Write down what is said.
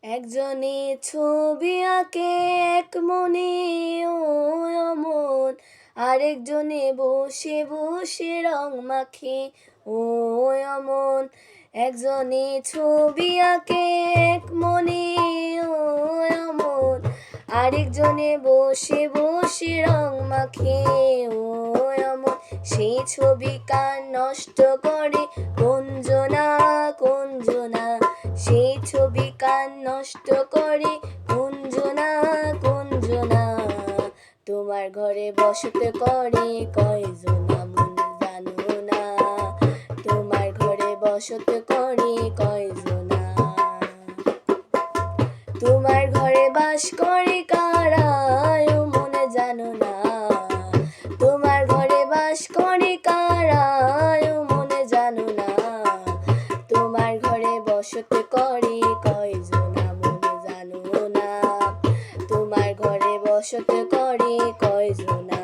একজনে ছবি আঁকে এক মনে ও অমন, আরেকজনে বসে বসে রং মাখে ও অমন। একজনে ছবি আঁকে এক মনে ও অমন, আরেকজনে বসে বসে রং মাখে ও অমন। সেই ছবি কার নষ্ট করে কঞ্জনা কঞ্জনা, সেই ছবি কার নষ্ট করে কঞ্জনা কঞ্জনা। তোমার ঘরে বসত করে কয়জনা মন জানো না, তোমার ঘরে বসত করে কয়জনা। তোমার ঘরে বাস করে কারা ও মন জানো না, তোমার ঘরে বাস করে কারা ও মন জানো না। তোমার ঘরে বসত করে কয়জনা মন জানো না, তোমার ঘরে বসত করে কয়জনা।